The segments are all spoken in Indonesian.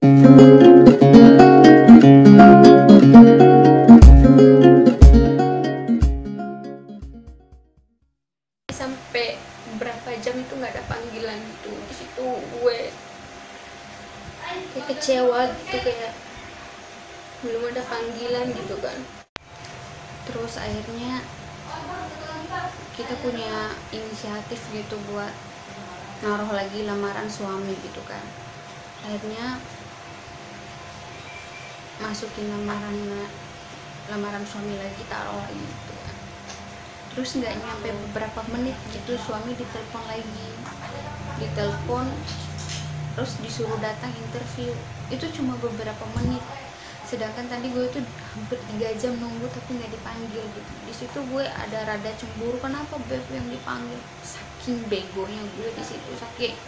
Sampai berapa jam itu nggak ada panggilan gitu. Di situ gue kayak kecewa gitu, kayak belum ada panggilan gitu kan. Terus akhirnya kita punya inisiatif gitu buat naruh lagi lamaran suami gitu kan. Akhirnya masukin lamaran suami lagi, taruh lagi gitu kan. Terus nggak nyampe beberapa menit gitu suami ditelepon lagi, ditelepon terus disuruh datang interview. Itu cuma beberapa menit, sedangkan tadi gue tuh hampir 3 jam nunggu tapi nggak dipanggil gitu. Di situ gue ada rada cemburu, kenapa beb yang dipanggil, saking begonya gue di situ, saking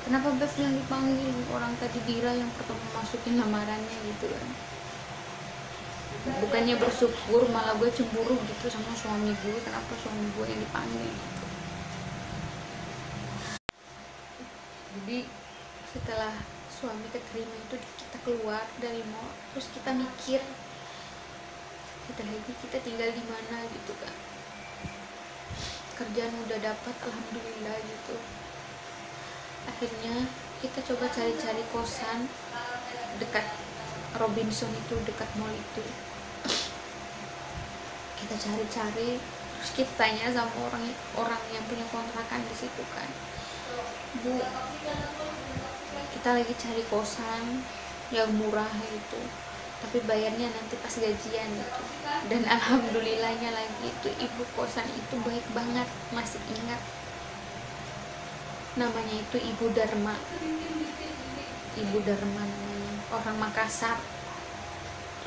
kenapa beb yang dipanggil, orang tadi Dira yang pertama masukin lamarannya gitu kan. Bukannya bersyukur, malah gue cemburu gitu sama suami gue, kenapa suami gue yang dipanggil gitu. Jadi setelah suami keterima itu kita keluar dari mall, terus kita mikir setelah ini kita tinggal di mana gitu kan. Kerjaan udah dapat alhamdulillah gitu. Akhirnya kita coba cari-cari kosan dekat Robinson itu, dekat mall itu. Kita cari-cari, terus kita tanya sama orang yang punya kontrakan di situ kan, Bu, kita lagi cari kosan yang murah gitu, tapi bayarnya nanti pas gajian gitu. Dan alhamdulillahnya lagi itu ibu kosan itu baik banget, masih ingat namanya itu Ibu Dharma namanya, orang Makassar.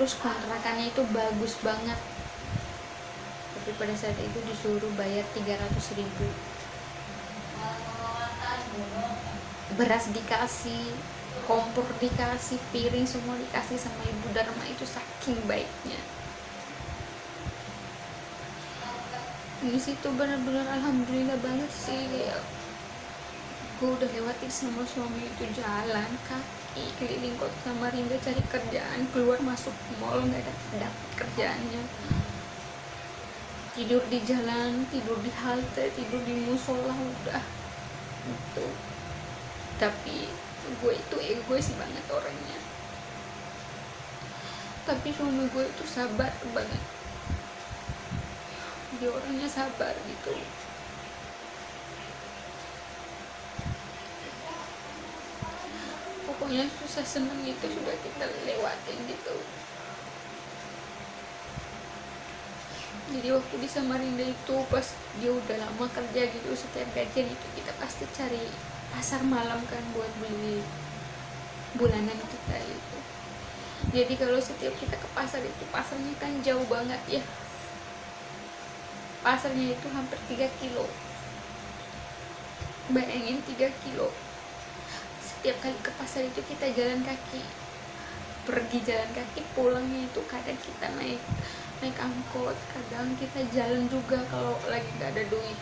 Terus kontrakannya itu bagus banget, tapi pada saat itu disuruh bayar 300.000. Beras dikasih, kompor dikasih, piring semua dikasih sama Ibu Dharma itu, saking baiknya. Di situ benar-benar alhamdulillah banget sih. Gue udah lewatin sama suami itu jalan kaki keliling kota Samarinda cari kerjaan, keluar masuk mall nggak dapet kerjaannya, tidur di jalan, tidur di halte, tidur di musola udah gitu. Tapi gue itu egois banget orangnya, tapi suami gue itu sabar banget, dia orangnya sabar gitu. Pokoknya susah senang itu sudah kita lewatin gitu. Jadi waktu di Samarinda itu pas dia udah lama kerja gitu, setiap gajian itu kita pasti cari pasar malam kan buat beli bulanan kita itu. Jadi kalau setiap kita ke pasar itu, pasarnya kan jauh banget ya, pasarnya itu hampir 3 kilo. Bayangin 3 kilo. Setiap kali ke pasar itu kita jalan kaki, pergi jalan kaki, pulangnya itu kadang kita naik angkot, kadang kita jalan juga kalau lagi gak ada duit.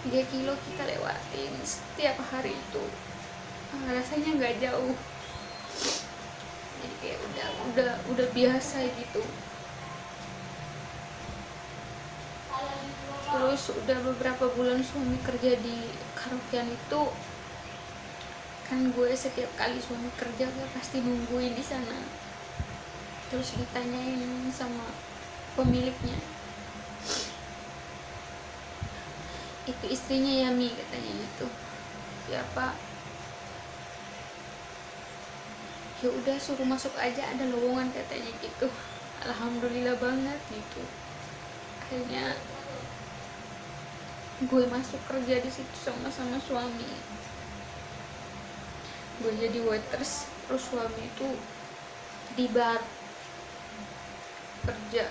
3 kilo kita lewatin setiap hari itu, rasanya gak jauh. Jadi kayak udah biasa gitu. Terus udah beberapa bulan suami kerja di karaokean itu kan, gue setiap kali suami kerja gue pasti nungguin di sana. Terus ditanyain sama pemiliknya, itu istrinya Yami katanya gitu. Ya Pak, ya udah suruh masuk aja, ada lowongan katanya gitu. Alhamdulillah banget gitu. Akhirnya gue masuk kerja di situ sama suami. Gue jadi waiters, terus suami itu di bar kerja.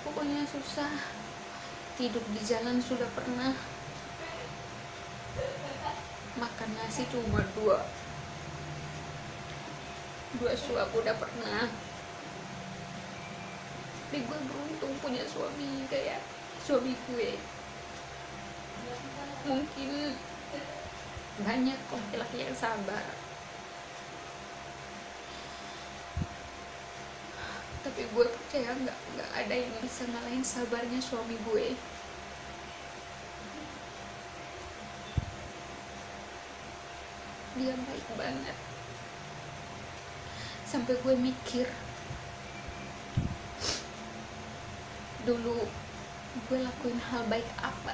Pokoknya susah, tidur di jalan sudah pernah, makan nasi cuma dua suap udah pernah. Tapi gue beruntung punya suami kayak suami gue. Mungkin banyak laki-laki yang sabar, tapi gue percaya nggak ada yang bisa ngalahin sabarnya suami gue. Dia baik banget sampai gue mikir dulu gue lakuin hal baik apa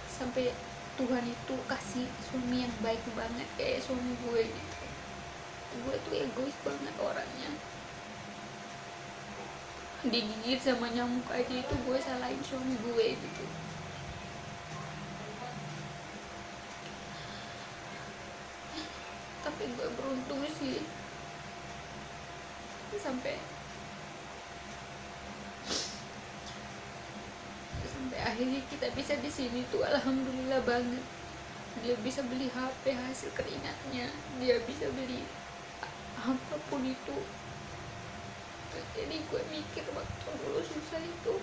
sampai Tuhan itu kasih suami yang baik banget kayak suami gue gitu. Gue tuh egois banget orangnya, digigit sama nyamuk aja itu gue salahin suami gue gitu. Tapi gue beruntung sih sampai akhirnya kita bisa di sini tuh alhamdulillah banget. Dia bisa beli HP hasil keringatnya, dia bisa beli apapun itu. Jadi gue mikir waktu dulu susah itu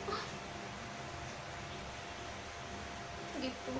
gitu,